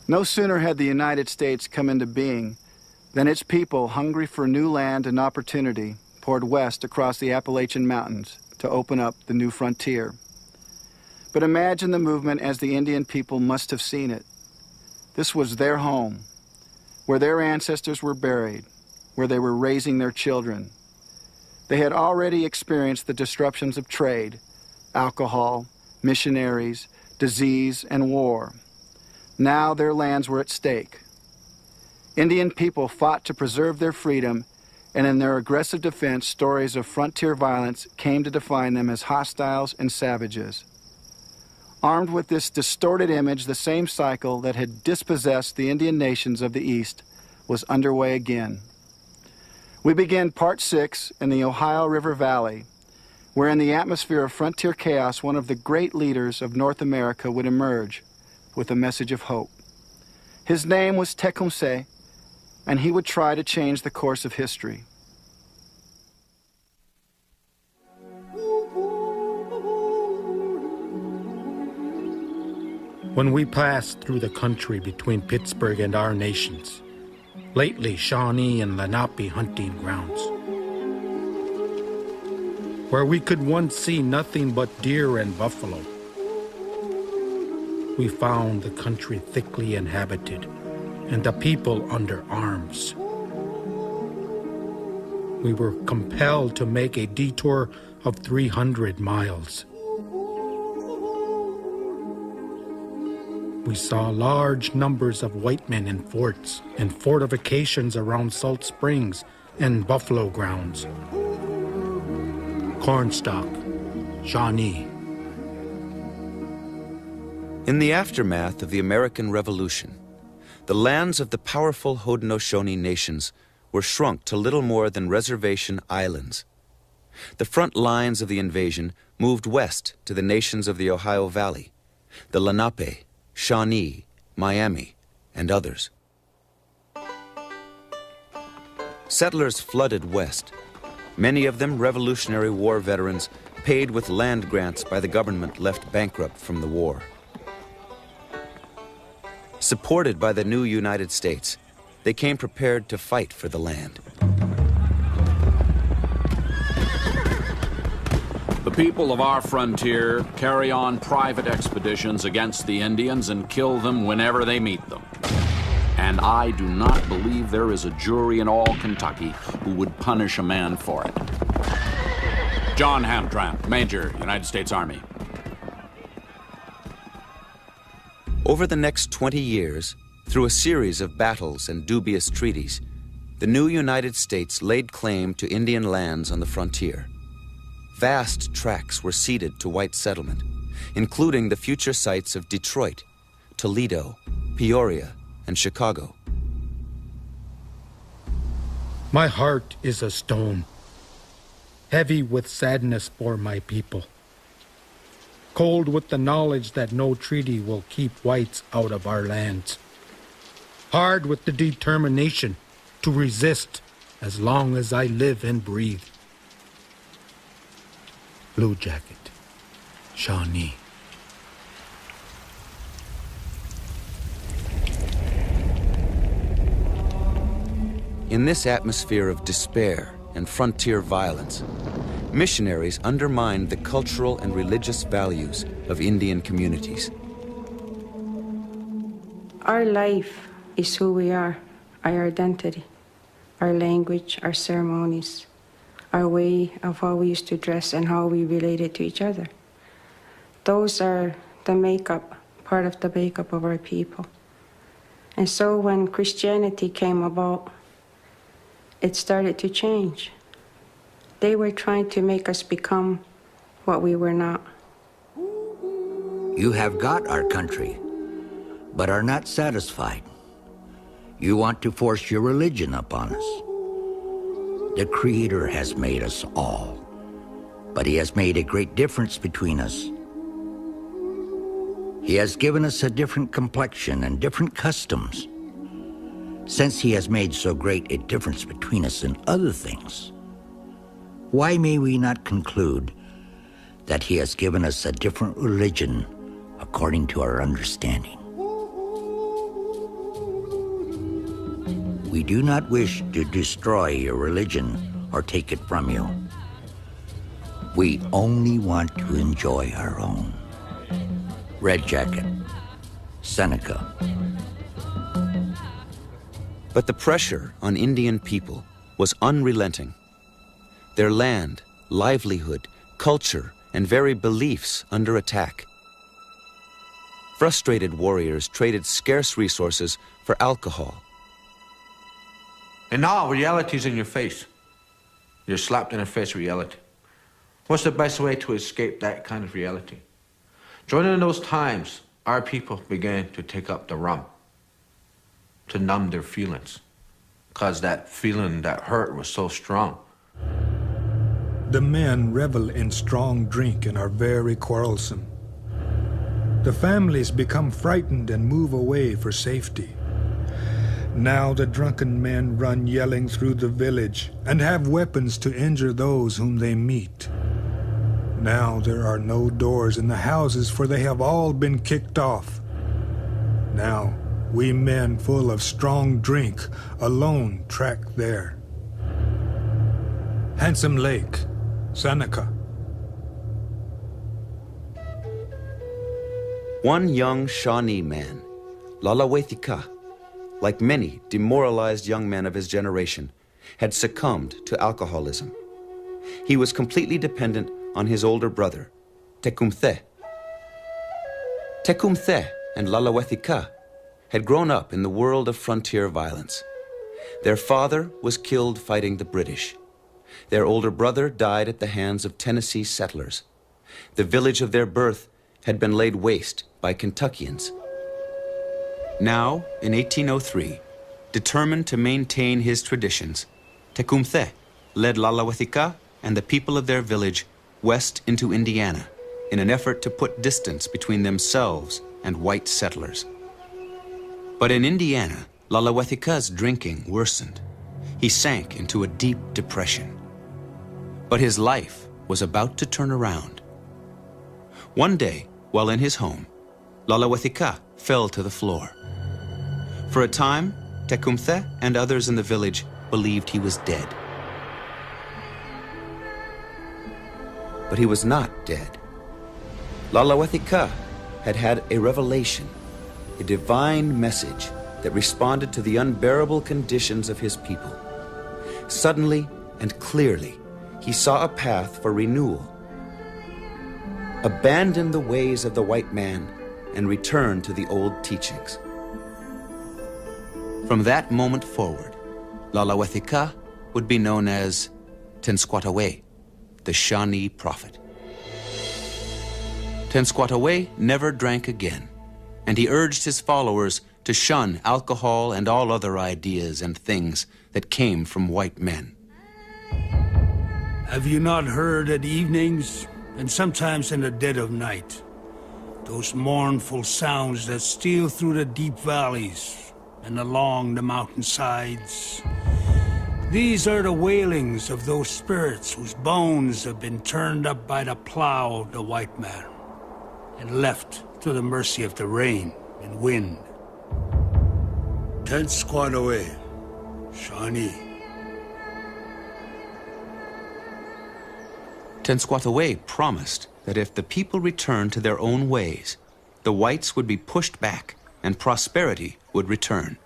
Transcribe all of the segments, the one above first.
No sooner had the United States come into being than its people, hungry for new land and opportunity, poured west across the Appalachian Mountains to open up the new frontier. But imagine the movement as the Indian people must have seen it. This was their home, where their ancestors were buried, where they were raising their children. They had already experienced the disruptions of trade, alcohol, missionaries, disease, and war. Now their lands were at stake. Indian people fought to preserve their freedom, and in their aggressive defense, stories of frontier violence came to define them as hostiles and savages. Armed with this distorted image, the same cycle that had dispossessed the Indian nations of the East was underway again. We begin Part 6 in the Ohio River Valley, where in the atmosphere of frontier chaos, one of the great leaders of North America would emerge with a message of hope. His name was Tecumseh, and he would try to change the course of history. When we passed through the country between Pittsburgh and our nations, lately Shawnee and Lenape hunting grounds, where we could once see nothing but deer and buffalo, we found the country thickly inhabited and the people under arms. We were compelled to make a detour of 300 miles. We saw large numbers of white men in forts and fortifications around Salt Springs and buffalo grounds. Cornstalk, Shawnee. In the aftermath of the American Revolution, the lands of the powerful Haudenosaunee nations were shrunk to little more than reservation islands. The front lines of the invasion moved west to the nations of the Ohio Valley, the Lenape, Shawnee, Miami, and others. Settlers flooded west, many of them Revolutionary War veterans paid with land grants by the government left bankrupt from the war. Supported by the new United States, they came prepared to fight for the land. The people of our frontier carry on private expeditions against the Indians and kill them whenever they meet them. And I do not believe there is a jury in all Kentucky who would punish a man for it. John Hamtramck, Major, United States Army. Over the next 20 years, through a series of battles and dubious treaties, the new United States laid claim to Indian lands on the frontier. Vast tracts were ceded to white settlement, including the future sites of Detroit, Toledo, Peoria, and Chicago. My heart is a stone, heavy with sadness for my people, cold with the knowledge that no treaty will keep whites out of our lands, hard with the determination to resist as long as I live and breathe. Blue Jacket, Shawnee. In this atmosphere of despair and frontier violence, missionaries undermined the cultural and religious values of Indian communities. Our life is who we are, our identity, our language, our ceremonies, our way of how we used to dress and how we related to each other. Those are the makeup, part of the makeup of our people. And so when Christianity came about, it started to change. They were trying to make us become what we were not. You have got our country, but are not satisfied. You want to force your religion upon us. The Creator has made us all, but He has made a great difference between us. He has given us a different complexion and different customs. Since He has made so great a difference between us in other things, why may we not conclude that He has given us a different religion according to our understanding? We do not wish to destroy your religion or take it from you. We only want to enjoy our own. Red Jacket, Seneca. But the pressure on Indian people was unrelenting. Their land, livelihood, culture, and very beliefs under attack. Frustrated warriors traded scarce resources for alcohol. And now reality's in your face. You're slapped in the face with reality. What's the best way to escape that kind of reality? During those times, our people began to take up the rum to numb their feelings, because that feeling, that hurt was so strong. The men revel in strong drink and are very quarrelsome. The families become frightened and move away for safety. Now the drunken men run yelling through the village and have weapons to injure those whom they meet. Now there are no doors in the houses, for they have all been kicked off. Now we men full of strong drink alone track there. Handsome Lake, Seneca. One young Shawnee man, Lalawethika, like many demoralized young men of his generation, had succumbed to alcoholism. He was completely dependent on his older brother, Tecumseh. Tecumseh and Lalawethika had grown up in the world of frontier violence. Their father was killed fighting the British. Their older brother died at the hands of Tennessee settlers. The village of their birth had been laid waste by Kentuckians. Now, in 1803, determined to maintain his traditions, Tecumseh led Lalawethika and the people of their village west into Indiana in an effort to put distance between themselves and white settlers. But in Indiana, Lalawethika's drinking worsened. He sank into a deep depression. But his life was about to turn around. One day, while in his home, Lalawethika fell to the floor. For a time, Tecumseh and others in the village believed he was dead. But he was not dead. Lalawethika had had a revelation, a divine message that responded to the unbearable conditions of his people. Suddenly and clearly, he saw a path for renewal. Abandon the ways of the white man and return to the old teachings. From that moment forward, Lalawethika would be known as Tenskwatawe, the Shawnee prophet. Tenskwatawe never drank again, and he urged his followers to shun alcohol and all other ideas and things that came from white men. Have you not heard at evenings, and sometimes in the dead of night, those mournful sounds that steal through the deep valleys and along the mountainsides? These are the wailings of those spirits whose bones have been turned up by the plow of the white man and left to the mercy of the rain and wind. Tenskwatawe, Shawnee. Tenskwatawe promised that if the people returned to their own ways, the whites would be pushed back and prosperity would return.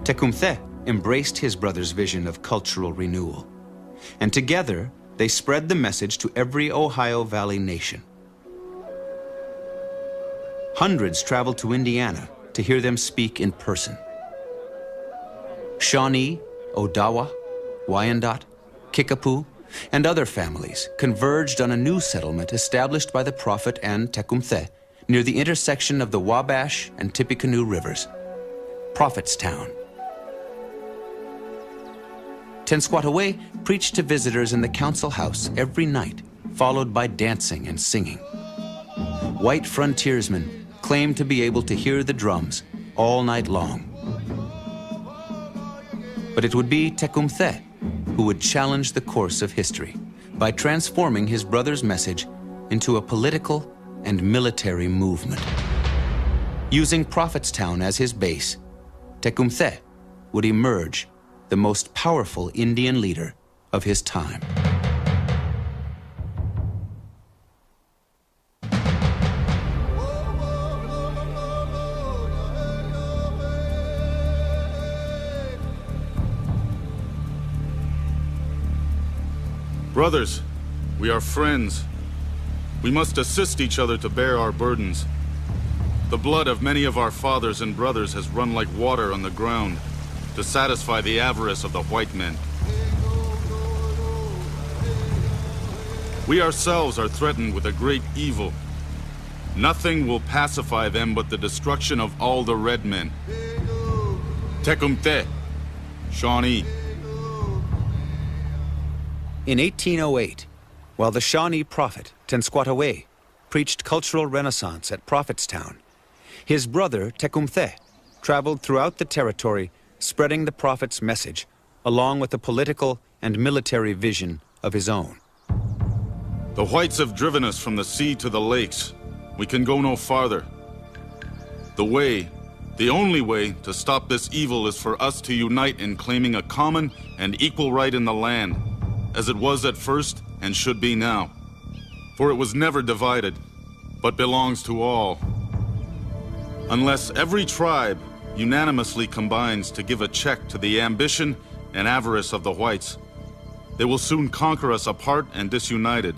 Tecumseh embraced his brother's vision of cultural renewal, and together they spread the message to every Ohio Valley nation. Hundreds traveled to Indiana to hear them speak in person. Shawnee, Odawa, Wyandot, Kickapoo, and other families converged on a new settlement established by the prophet and Tecumseh near the intersection of the Wabash and Tippecanoe rivers, Prophetstown. Tenskwatawe preached to visitors in the council house every night, followed by dancing and singing. White frontiersmen claimed to be able to hear the drums all night long. But it would be Tecumseh who would challenge the course of history by transforming his brother's message into a political and military movement. Using Prophetstown as his base, Tecumseh would emerge the most powerful Indian leader of his time. Brothers, we are friends. We must assist each other to bear our burdens. The blood of many of our fathers and brothers has run like water on the ground to satisfy the avarice of the white men. We ourselves are threatened with a great evil. Nothing will pacify them but the destruction of all the red men. Tecumseh, Shawnee. In 1808, while the Shawnee prophet Tenskwatawa preached cultural renaissance at Prophetstown, his brother Tecumseh traveled throughout the territory spreading the prophet's message along with a political and military vision of his own. The whites have driven us from the sea to the lakes. We can go no farther. The only way to stop this evil is for us to unite in claiming a common and equal right in the land, as it was at first and should be now. For it was never divided, but belongs to all. Unless every tribe unanimously combines to give a check to the ambition and avarice of the whites, they will soon conquer us apart and disunited,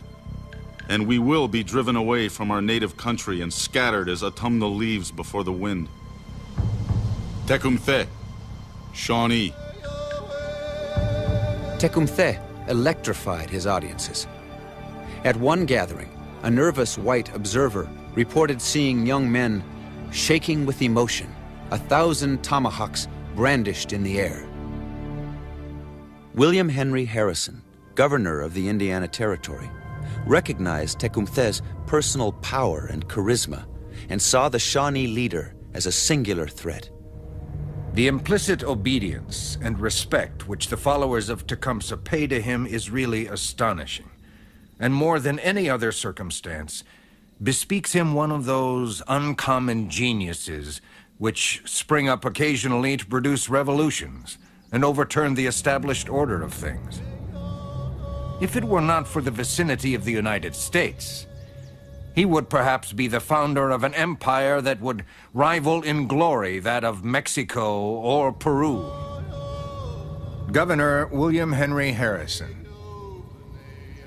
and we will be driven away from our native country and scattered as autumnal leaves before the wind. Tecumseh, Shawnee. Tecumseh electrified his audiences. At one gathering, a nervous white observer reported seeing young men shaking with emotion, 1,000 tomahawks brandished in the air. William Henry Harrison, governor of the Indiana Territory, recognized Tecumseh's personal power and charisma and saw the Shawnee leader as a singular threat. The implicit obedience and respect which the followers of Tecumseh pay to him is really astonishing, and more than any other circumstance, bespeaks him one of those uncommon geniuses which spring up occasionally to produce revolutions and overturn the established order of things. If it were not for the vicinity of the United States, he would perhaps be the founder of an empire that would rival in glory that of Mexico or Peru. Governor William Henry Harrison.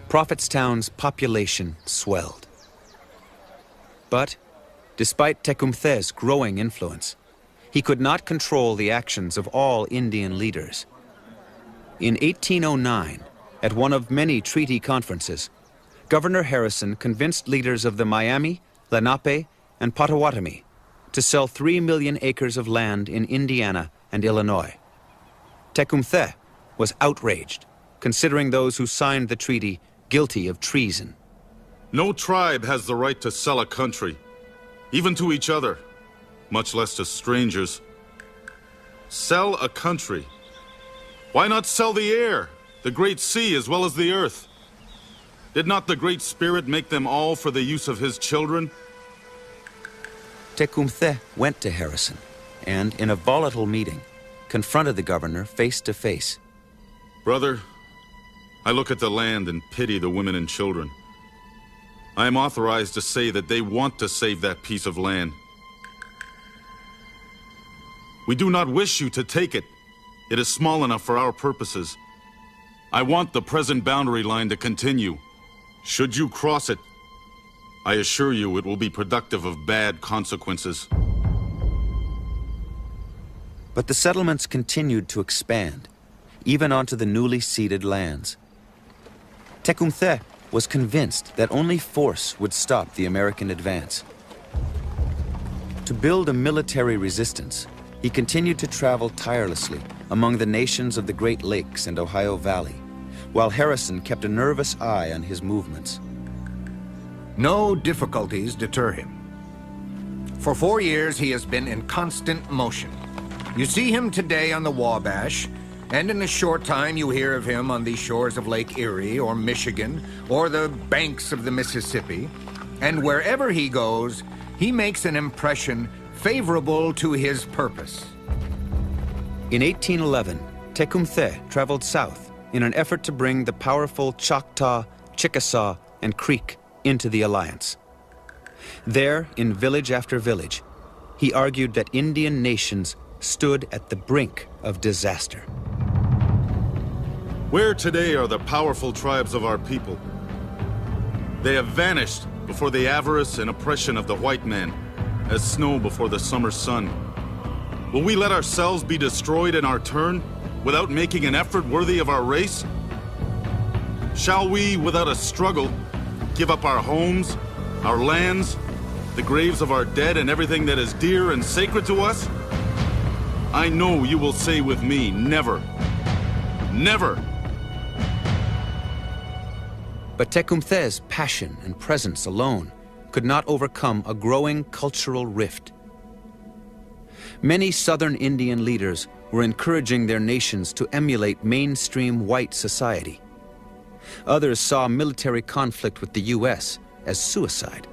Prophetstown's population swelled. But, despite Tecumseh's growing influence, he could not control the actions of all Indian leaders. In 1809, at one of many treaty conferences, Governor Harrison convinced leaders of the Miami, Lenape, and Potawatomi to sell 3 million acres of land in Indiana and Illinois. Tecumseh was outraged, considering those who signed the treaty guilty of treason. No tribe has the right to sell a country, even to each other, much less to strangers. Sell a country. Why not sell the air, the great sea, as well as the earth? Did not the Great Spirit make them all for the use of his children? Tecumseh went to Harrison and, in a volatile meeting, confronted the governor face to face. Brother, I look at the land and pity the women and children. I am authorized to say that they want to save that piece of land. We do not wish you to take it. It is small enough for our purposes. I want the present boundary line to continue. Should you cross it, I assure you it will be productive of bad consequences. But the settlements continued to expand, even onto the newly ceded lands. Tecumseh was convinced that only force would stop the American advance. To build a military resistance, he continued to travel tirelessly among the nations of the Great Lakes and Ohio Valley, while Harrison kept a nervous eye on his movements. No difficulties deter him. For 4 years, he has been in constant motion. You see him today on the Wabash, and in a short time you hear of him on the shores of Lake Erie or Michigan or the banks of the Mississippi. And wherever he goes, he makes an impression favorable to his purpose. In 1811, Tecumseh traveled south in an effort to bring the powerful Choctaw, Chickasaw, and Creek into the alliance. There, in village after village, he argued that Indian nations stood at the brink of disaster. Where today are the powerful tribes of our people? They have vanished before the avarice and oppression of the white man, as snow before the summer sun. Will we let ourselves be destroyed in our turn, without making an effort worthy of our race? Shall we, without a struggle, give up our homes, our lands, the graves of our dead, and everything that is dear and sacred to us? I know you will say with me, never. Never! But Tecumseh's passion and presence alone could not overcome a growing cultural rift. Many southern Indian leaders were encouraging their nations to emulate mainstream white society. Others saw military conflict with the U.S. as suicide.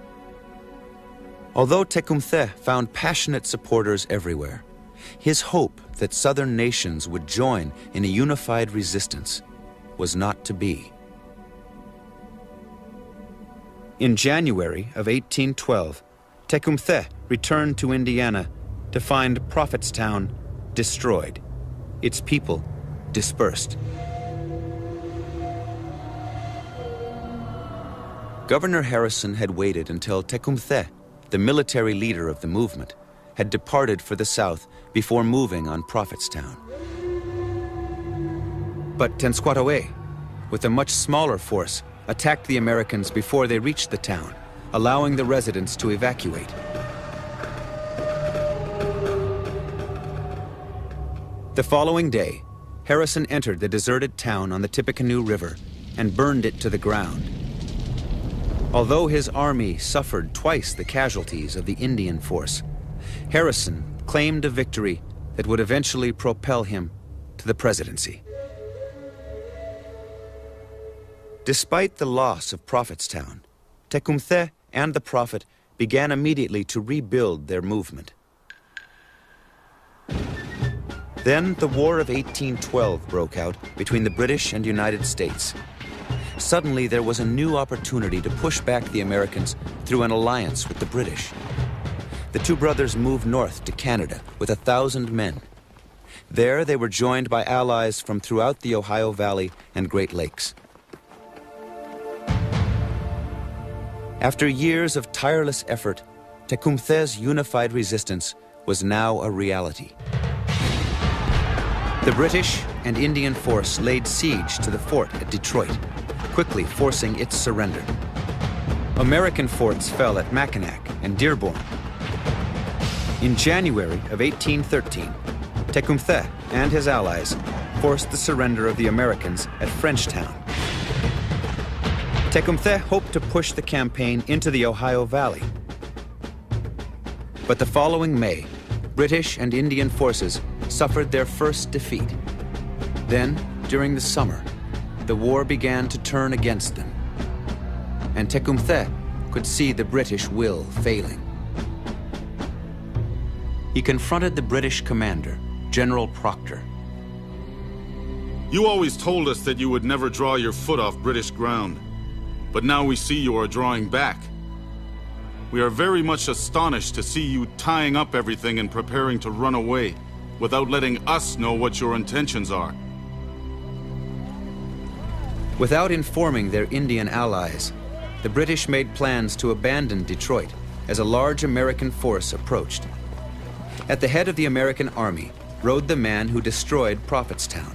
Although Tecumseh found passionate supporters everywhere, his hope that southern nations would join in a unified resistance was not to be. In January of 1812, Tecumseh returned to Indiana to find Prophetstown destroyed, its people dispersed. Governor Harrison had waited until Tecumseh, the military leader of the movement, had departed for the south before moving on Prophetstown. But Tenskwatawa, with a much smaller force, attacked the Americans before they reached the town, allowing the residents to evacuate. The following day, Harrison entered the deserted town on the Tippecanoe River and burned it to the ground. Although his army suffered twice the casualties of the Indian force, Harrison claimed a victory that would eventually propel him to the presidency. Despite the loss of Prophetstown, Tecumseh and the Prophet began immediately to rebuild their movement. Then the War of 1812 broke out between the British and United States. Suddenly there was a new opportunity to push back the Americans through an alliance with the British. The two brothers moved north to Canada with 1,000 men. There they were joined by allies from throughout the Ohio Valley and Great Lakes. After years of tireless effort, Tecumseh's unified resistance was now a reality. The British and Indian force laid siege to the fort at Detroit, quickly forcing its surrender. American forts fell at Mackinac and Dearborn. In January of 1813, Tecumseh and his allies forced the surrender of the Americans at Frenchtown. Tecumseh hoped to push the campaign into the Ohio Valley. But the following May, British and Indian forces suffered their first defeat. Then, during the summer, the war began to turn against them. And Tecumseh could see the British will failing. He confronted the British commander, General Proctor. You always told us that you would never draw your foot off British ground. But now we see you are drawing back. We are very much astonished to see you tying up everything and preparing to run away without letting us know what your intentions are. Without informing their Indian allies, the British made plans to abandon Detroit as a large American force approached. At the head of the American army rode the man who destroyed Prophetstown,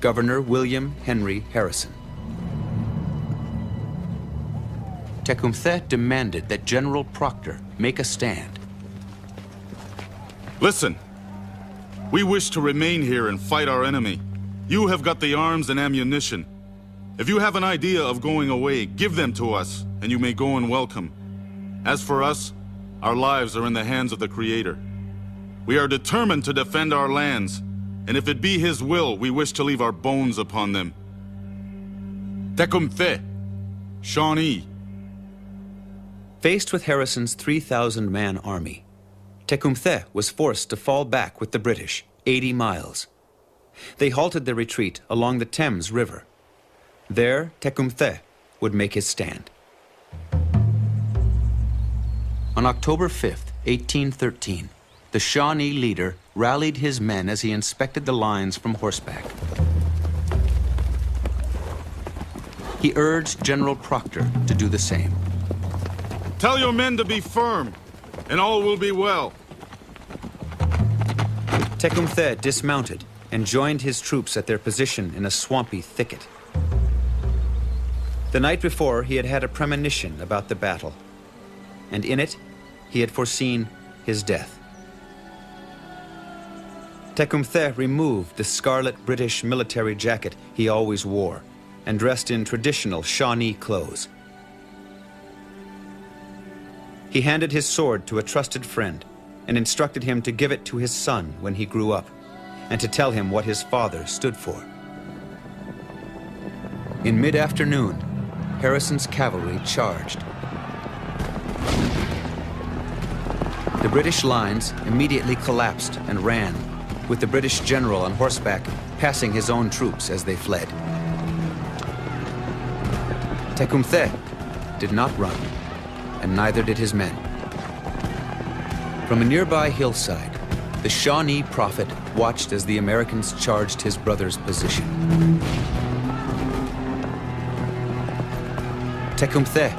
Governor William Henry Harrison. Tecumseh demanded that General Proctor make a stand. Listen, we wish to remain here and fight our enemy. You have got the arms and ammunition. If you have an idea of going away, give them to us, and you may go and welcome. As for us, our lives are in the hands of the Creator. We are determined to defend our lands, and if it be His will, we wish to leave our bones upon them. Tecumseh, Shawnee. Faced with Harrison's 3,000-man army, Tecumseh was forced to fall back with the British, 80 miles. They halted their retreat along the Thames River. There, Tecumseh would make his stand. On October 5th, 1813, the Shawnee leader rallied his men as he inspected the lines from horseback. He urged General Proctor to do the same. Tell your men to be firm, and all will be well. Tecumseh dismounted and joined his troops at their position in a swampy thicket. The night before, he had had a premonition about the battle, and in it, he had foreseen his death. Tecumseh removed the scarlet British military jacket he always wore and dressed in traditional Shawnee clothes. He handed his sword to a trusted friend and instructed him to give it to his son when he grew up and to tell him what his father stood for. In mid-afternoon, Harrison's cavalry charged. The British lines immediately collapsed and ran, with the British general on horseback passing his own troops as they fled. Tecumseh did not run, and neither did his men. From a nearby hillside, the Shawnee prophet watched as the Americans charged his brother's position. Tecumseh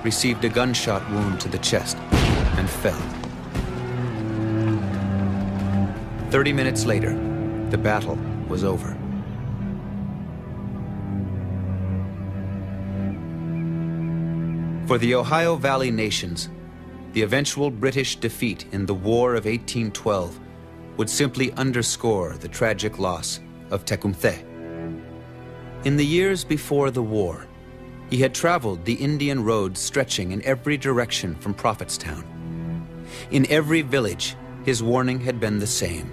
received a gunshot wound to the chest and fell. 30 minutes later, the battle was over. For the Ohio Valley nations, the eventual British defeat in the War of 1812 would simply underscore the tragic loss of Tecumseh. In the years before the war, he had traveled the Indian roads stretching in every direction from Prophetstown. In every village, his warning had been the same.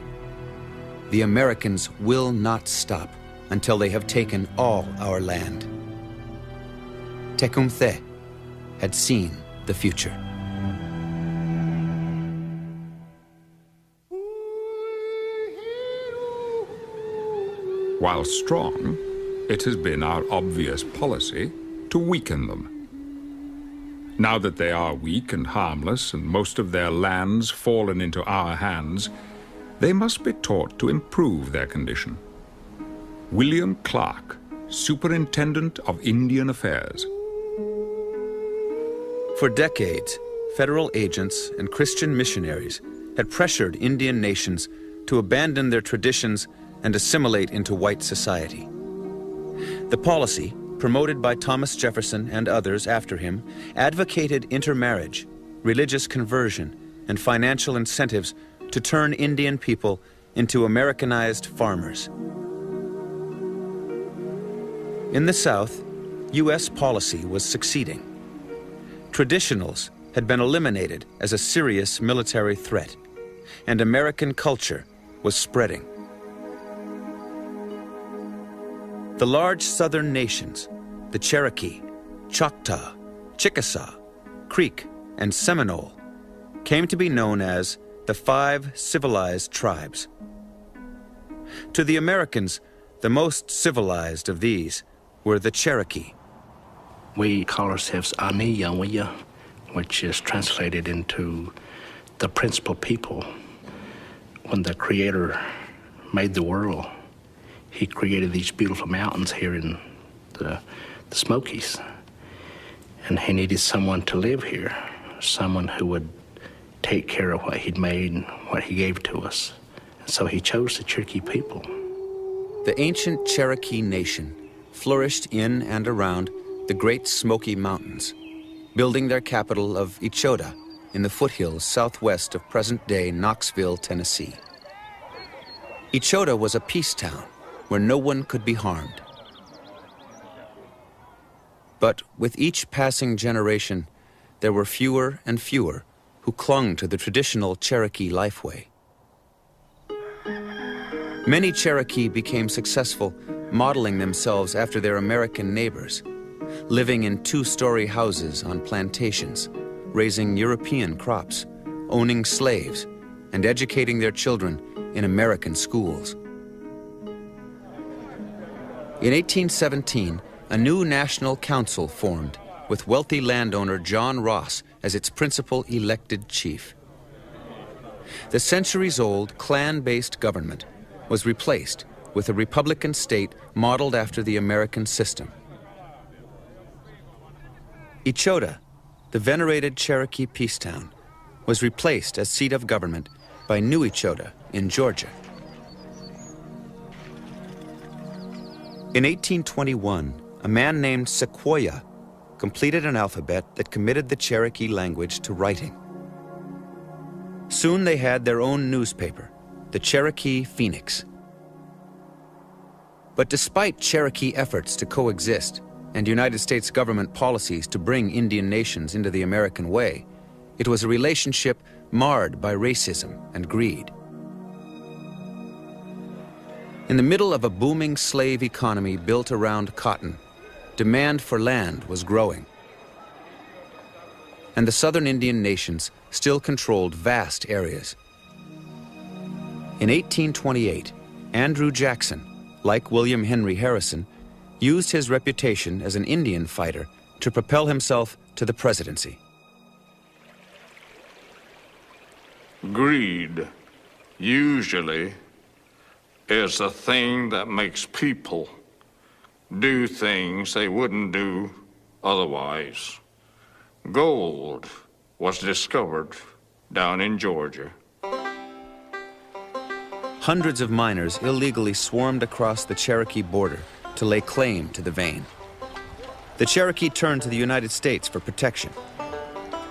The Americans will not stop until they have taken all our land. Tecumseh had seen the future. While strong, it has been our obvious policy to weaken them. Now that they are weak and harmless and most of their lands fallen into our hands, they must be taught to improve their condition. William Clark, Superintendent of Indian Affairs. For decades, federal agents and Christian missionaries had pressured Indian nations to abandon their traditions and assimilate into white society. The policy, promoted by Thomas Jefferson and others after him, advocated intermarriage, religious conversion, and financial incentives to turn Indian people into Americanized farmers. In the South, U.S. policy was succeeding. Traditionals had been eliminated as a serious military threat, and American culture was spreading. The large southern nations, the Cherokee, Choctaw, Chickasaw, Creek, and Seminole, came to be known as the 5 civilized tribes. To the Americans, the most civilized of these were the Cherokee. We call ourselves Aniyawiya, which is translated into the principal people. When the Creator made the world, He created these beautiful mountains here in the Smokies. And He needed someone to live here, someone who would take care of what He'd made and what He gave to us. And so He chose the Cherokee people. The ancient Cherokee nation flourished in and around the Great Smoky Mountains, building their capital of Echota in the foothills southwest of present-day Knoxville, Tennessee. Echota was a peace town where no one could be harmed. But with each passing generation, there were fewer and fewer who clung to the traditional Cherokee lifeway. Many Cherokee became successful, modeling themselves after their American neighbors, living in 2-story houses on plantations, raising European crops, owning slaves, and educating their children in American schools. In 1817, a new national council formed, with wealthy landowner John Ross as its principal elected chief. The centuries-old clan-based government was replaced with a republican state modeled after the American system. Echota, the venerated Cherokee peace town, was replaced as seat of government by New Echota in Georgia. In 1821, a man named Sequoyah completed an alphabet that committed the Cherokee language to writing. Soon they had their own newspaper, the Cherokee Phoenix. But despite Cherokee efforts to coexist and United States government policies to bring Indian nations into the American way, it was a relationship marred by racism and greed. In the middle of a booming slave economy built around cotton, demand for land was growing. And the southern Indian nations still controlled vast areas. In 1828, Andrew Jackson, like William Henry Harrison, used his reputation as an Indian fighter to propel himself to the presidency. Greed usually is the thing that makes people do things they wouldn't do otherwise. Gold was discovered down in Georgia. Hundreds of miners illegally swarmed across the Cherokee border to lay claim to the vein. The Cherokee turned to the United States for protection.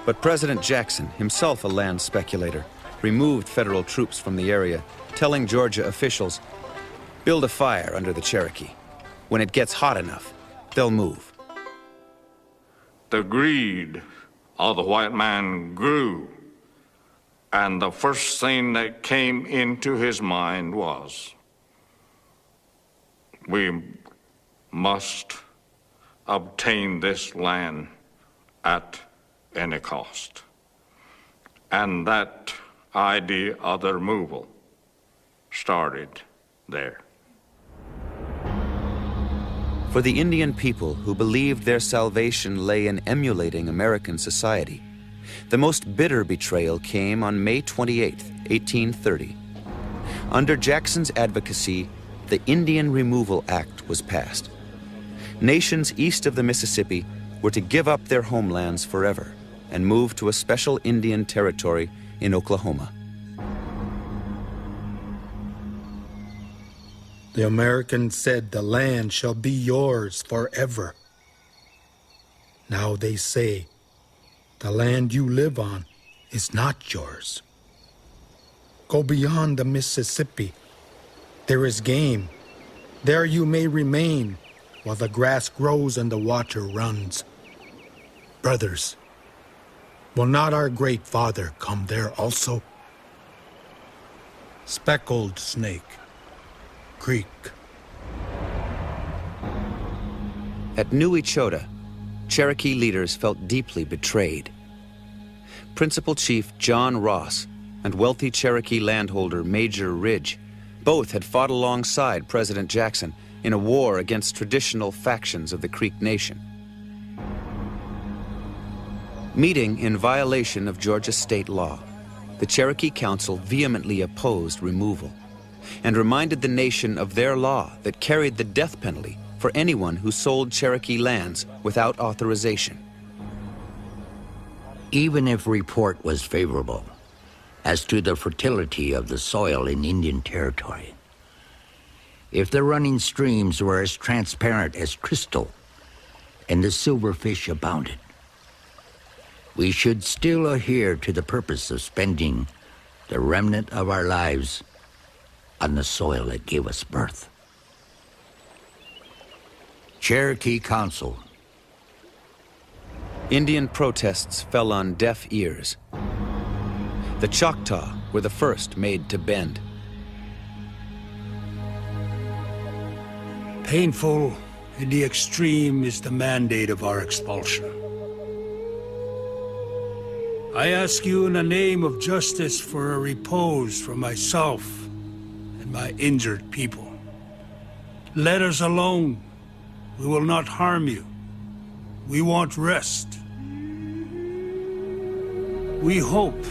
But President Jackson, himself a land speculator, removed federal troops from the area, telling Georgia officials, "Build a fire under the Cherokee. When it gets hot enough, they'll move." The greed of the white man grew, and the first thing that came into his mind was, we must obtain this land at any cost. And that idea of the removal started there. For the Indian people who believed their salvation lay in emulating American society, the most bitter betrayal came on May 28, 1830. Under Jackson's advocacy, the Indian Removal Act was passed. Nations east of the Mississippi were to give up their homelands forever and move to a special Indian territory in Oklahoma. The Americans said the land shall be yours forever. Now they say the land you live on is not yours. Go beyond the Mississippi. There is game. There you may remain while the grass grows and the water runs. Brothers, will not our great father come there also? Speckled Snake Creek. At New Echota, Cherokee leaders felt deeply betrayed. Principal Chief John Ross and wealthy Cherokee landholder Major Ridge both had fought alongside President Jackson in a war against traditional factions of the Creek Nation. Meeting in violation of Georgia state law, the Cherokee Council vehemently opposed removal and reminded the nation of their law that carried the death penalty for anyone who sold Cherokee lands without authorization. Even if report was favorable as to the fertility of the soil in Indian Territory, if the running streams were as transparent as crystal and the silverfish abounded, we should still adhere to the purpose of spending the remnant of our lives on the soil that gave us birth. Cherokee Council. Indian protests fell on deaf ears. The Choctaw were the first made to bend. Painful in the extreme is the mandate of our expulsion. I ask you in the name of justice for a repose for myself and my injured people. Let us alone. We will not harm you. We want rest. We hope,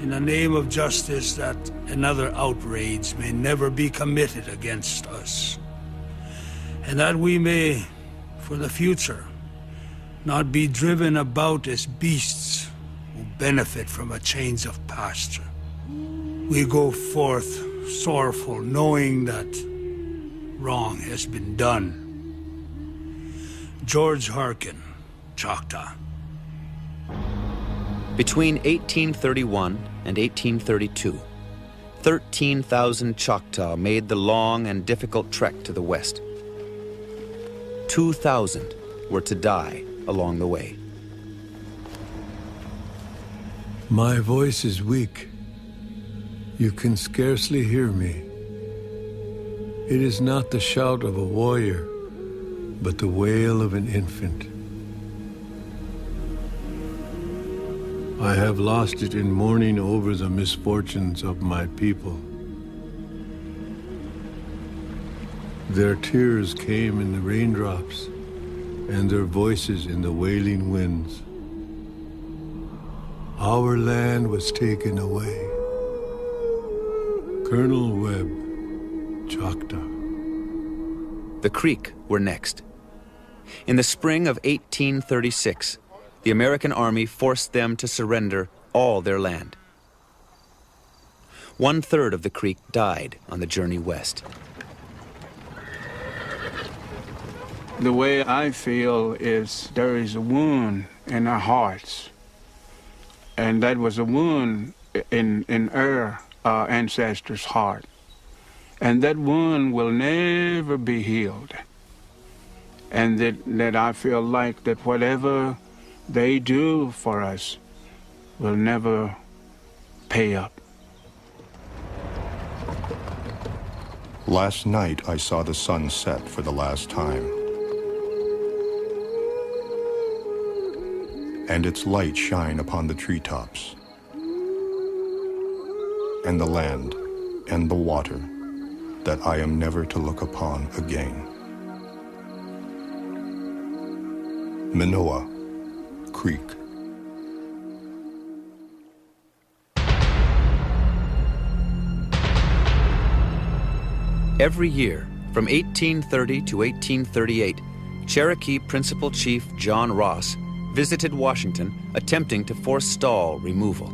in the name of justice, that another outrage may never be committed against us, and that we may, for the future, not be driven about as beasts who benefit from a change of pasture. We go forth sorrowful, knowing that wrong has been done. George Harkin, Choctaw. Between 1831 and 1832, 13,000 Choctaw made the long and difficult trek to the west. 2,000 were to die along the way. My voice is weak. You can scarcely hear me. It is not the shout of a warrior, but the wail of an infant. I have lost it in mourning over the misfortunes of my people. Their tears came in the raindrops, and their voices in the wailing winds. Our land was taken away. Colonel Webb, Choctaw. The Creek were next. In the spring of 1836, the American Army forced them to surrender all their land. 1/3 of the Creek died on the journey west. The way I feel is there is a wound in our hearts. And that was a wound in our ancestors' heart. And that wound will never be healed. And that I feel like that whatever they do for us will never pay up. Last night I saw the sun set for the last time, and its light shine upon the treetops, and the land, and the water, that I am never to look upon again. Minoa Creek. Every year, from 1830 to 1838, Cherokee Principal Chief John Ross visited Washington, attempting to forestall removal.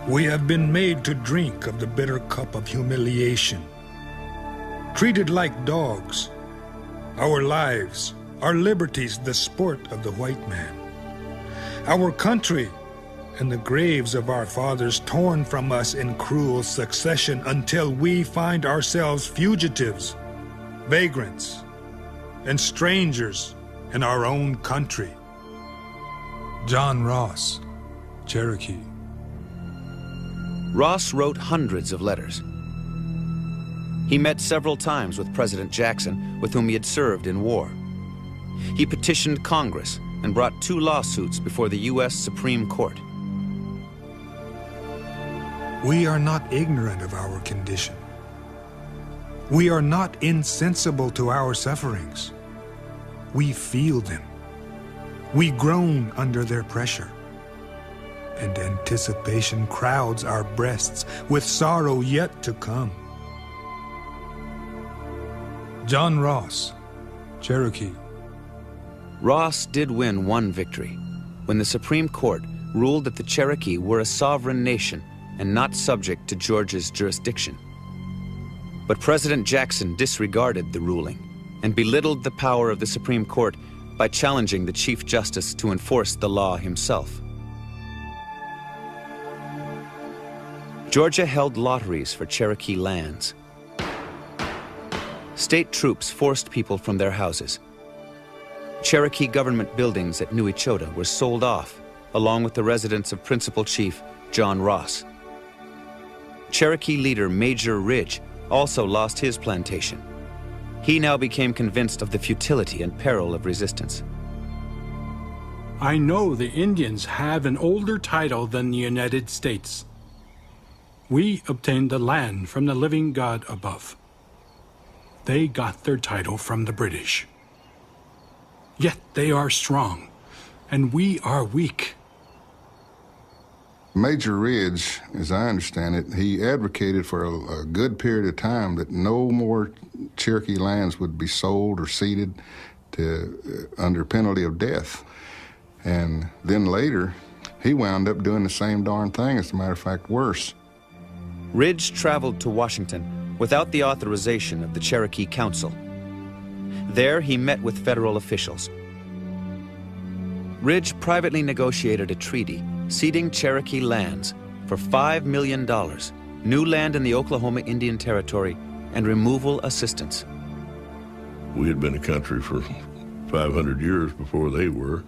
We have been made to drink of the bitter cup of humiliation, treated like dogs, our lives, our liberties the sport of the white man, our country and the graves of our fathers torn from us in cruel succession until we find ourselves fugitives, vagrants, and strangers in our own country. John Ross, Cherokee. Ross wrote hundreds of letters. He met several times with President Jackson, with whom he had served in war. He petitioned Congress and brought 2 lawsuits before the U.S. Supreme Court. We are not ignorant of our condition. We are not insensible to our sufferings. We feel them. We groan under their pressure. And anticipation crowds our breasts with sorrow yet to come. John Ross, Cherokee. Ross did win one victory, when the Supreme Court ruled that the Cherokee were a sovereign nation and not subject to Georgia's jurisdiction. But President Jackson disregarded the ruling and belittled the power of the Supreme Court by challenging the Chief Justice to enforce the law himself. Georgia held lotteries for Cherokee lands. State troops forced people from their houses. Cherokee government buildings at New Echota were sold off, along with the residence of Principal Chief John Ross. Cherokee leader Major Ridge also lost his plantation. He now became convinced of the futility and peril of resistance. I know the Indians have an older title than the United States. We obtained the land from the living God above. They got their title from the British. Yet they are strong, and we are weak. Major Ridge, as I understand it, he advocated for a good period of time that no more Cherokee lands would be sold or ceded under penalty of death. And then later, he wound up doing the same darn thing, as a matter of fact, worse. Ridge traveled to Washington without the authorization of the Cherokee Council. There he met with federal officials. Ridge privately negotiated a treaty ceding Cherokee lands for $5 million, new land in the Oklahoma Indian Territory, and removal assistance. We had been a country for 500 years before they were,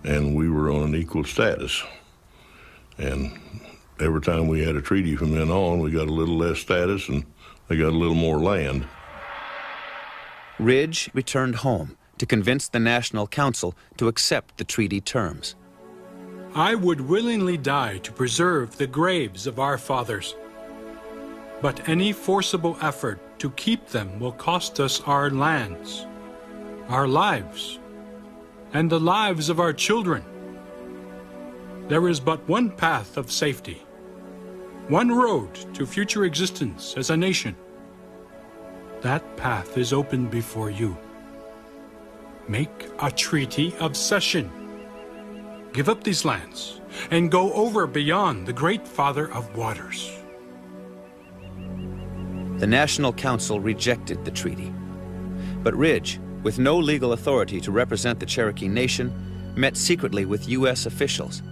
and we were on an equal status. And every time we had a treaty from then on, we got a little less status and they got a little more land. Ridge returned home to convince the National Council to accept the treaty terms. I would willingly die to preserve the graves of our fathers. But any forcible effort to keep them will cost us our lands, our lives, and the lives of our children. There is but one path of safety, one road to future existence as a nation. That path is open before you. Make a treaty of cession. Give up these lands and go over beyond the great Father of Waters. The National Council rejected the treaty. But Ridge, with no legal authority to represent the Cherokee Nation, met secretly with U.S. officials.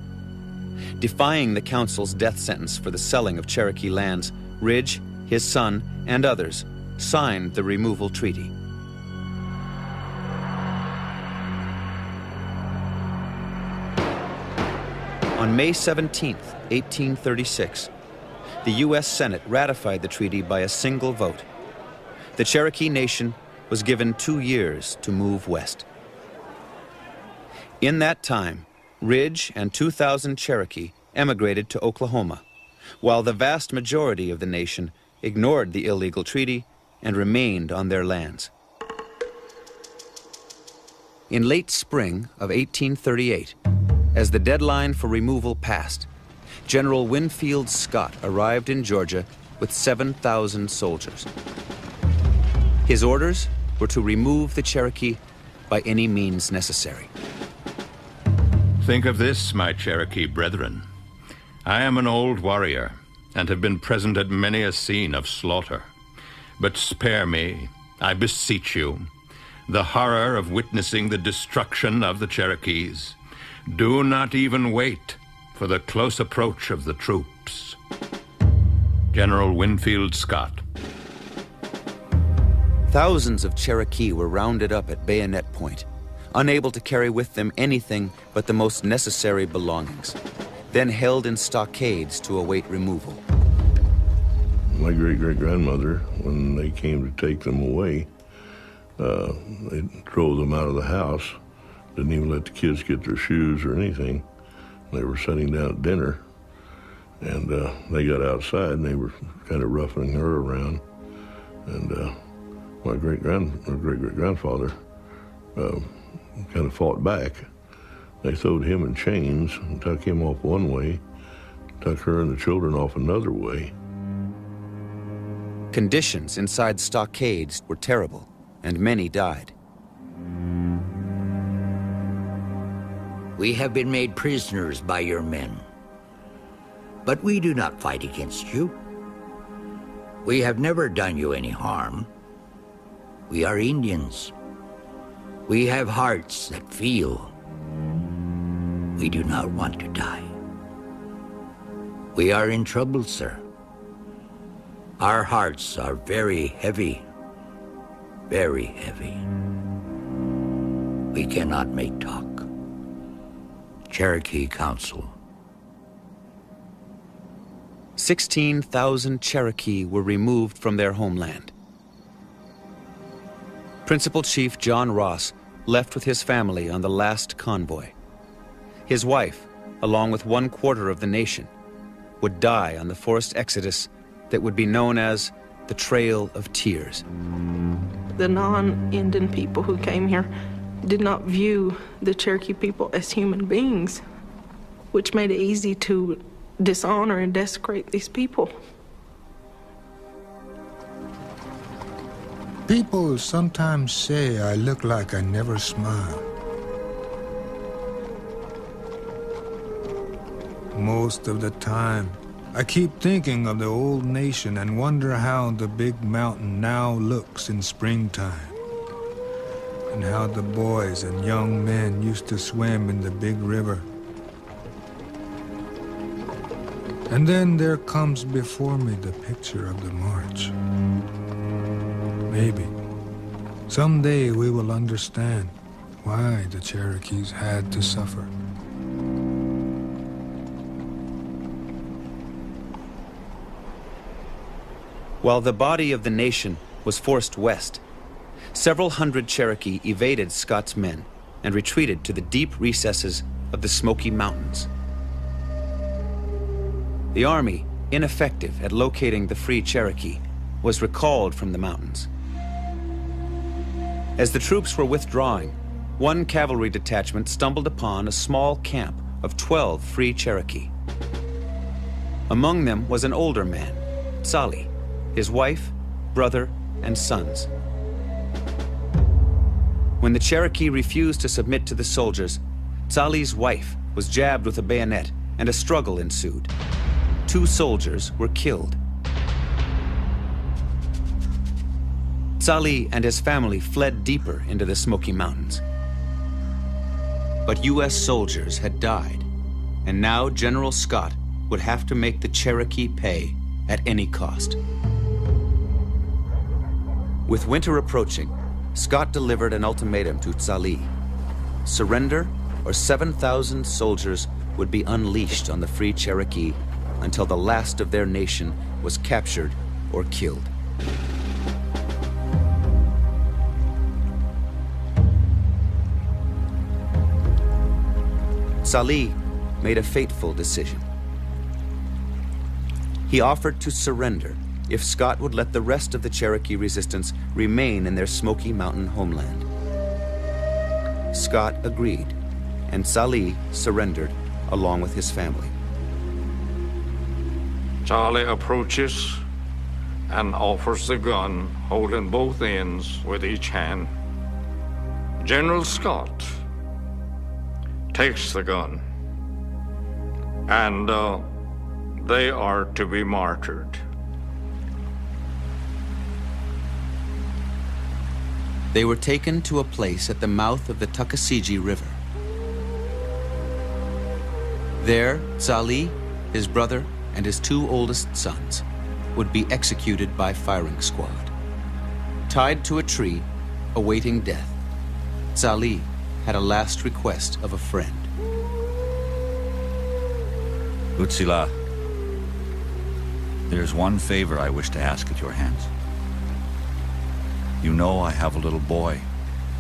Defying the Council's death sentence for the selling of Cherokee lands, Ridge, his son, and others signed the removal treaty. On May 17, 1836, the U.S. Senate ratified the treaty by a single vote. The Cherokee Nation was given 2 years to move west. In that time, Ridge and 2,000 Cherokee emigrated to Oklahoma, while the vast majority of the nation ignored the illegal treaty and remained on their lands. In late spring of 1838, as the deadline for removal passed, General Winfield Scott arrived in Georgia with 7,000 soldiers. His orders were to remove the Cherokee by any means necessary. Think of this, my Cherokee brethren. I am an old warrior and have been present at many a scene of slaughter. But spare me, I beseech you, the horror of witnessing the destruction of the Cherokees. Do not even wait for the close approach of the troops. General Winfield Scott. Thousands of Cherokee were rounded up at bayonet point, unable to carry with them anything but the most necessary belongings, then held in stockades to await removal. My great-great-grandmother, when they came to take them away, they drove them out of the house, didn't even let the kids get their shoes or anything. They were sitting down at dinner, and they got outside, and they were kind of roughing her around. And my great-great-grandfather kind of fought back. They throwed him in chains and took him off one way, took her and the children off another way. Conditions inside stockades were terrible, and many died. We have been made prisoners by your men, but we do not fight against you. We have never done you any harm. We are Indians. We have hearts that feel. We do not want to die. We are in trouble, sir. Our hearts are very heavy, very heavy. We cannot make talk. Cherokee Council. 16,000 Cherokee were removed from their homeland. Principal Chief John Ross left with his family on the last convoy. His wife, along with 1/4 of the nation, would die on the forced exodus that would be known as the Trail of Tears. The non-Indian people who came here did not view the Cherokee people as human beings, which made it easy to dishonor and desecrate these people. People sometimes say I look like I never smile. Most of the time, I keep thinking of the old nation and wonder how the big mountain now looks in springtime, and how the boys and young men used to swim in the big river. And then there comes before me the picture of the march. Maybe someday we will understand why the Cherokees had to suffer. While the body of the nation was forced west, several hundred Cherokee evaded Scott's men and retreated to the deep recesses of the Smoky Mountains. The army, ineffective at locating the free Cherokee, was recalled from the mountains. As the troops were withdrawing, one cavalry detachment stumbled upon a small camp of 12 free Cherokee. Among them was an older man, Tsali, his wife, brother, and sons. When the Cherokee refused to submit to the soldiers, Tsali's wife was jabbed with a bayonet and a struggle ensued. 2 soldiers were killed. Tsali and his family fled deeper into the Smoky Mountains. But U.S. soldiers had died, and now General Scott would have to make the Cherokee pay at any cost. With winter approaching, Scott delivered an ultimatum to Tsali. Surrender, or 7,000 soldiers would be unleashed on the free Cherokee until the last of their nation was captured or killed. Tsali made a fateful decision. He offered to surrender if Scott would let the rest of the Cherokee resistance remain in their Smoky Mountain homeland. Scott agreed, and Tsali surrendered along with his family. Charlie approaches and offers the gun, holding both ends with each hand. General Scott takes the gun, and they are to be martyred. They were taken to a place at the mouth of the Tuckasegee River. There, Tsali, his brother, and his 2 oldest sons would be executed by firing squad. Tied to a tree, awaiting death, Tsali had a last request of a friend. Utsila, there's one favor I wish to ask at your hands. You know I have a little boy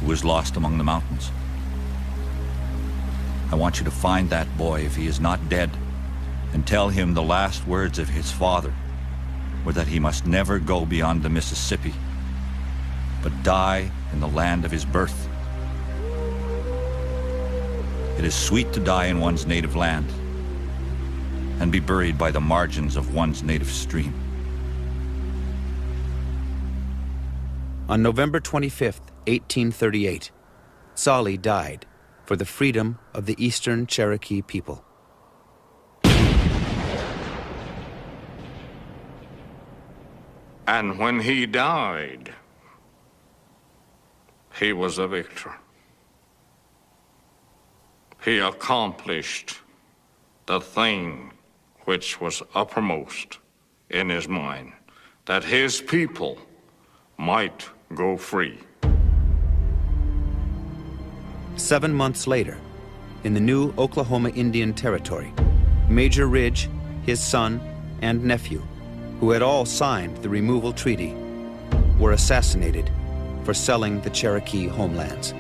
who is lost among the mountains. I want you to find that boy if he is not dead, and tell him the last words of his father were that he must never go beyond the Mississippi, but die in the land of his birth. It is sweet to die in one's native land and be buried by the margins of one's native stream. On November 25th, 1838, Tsali died for the freedom of the Eastern Cherokee people. And when he died, he was a victor. He accomplished the thing which was uppermost in his mind, that his people might go free. 7 months later, in the new Oklahoma Indian Territory, Major Ridge, his son, and nephew, who had all signed the removal treaty, were assassinated for selling the Cherokee homelands.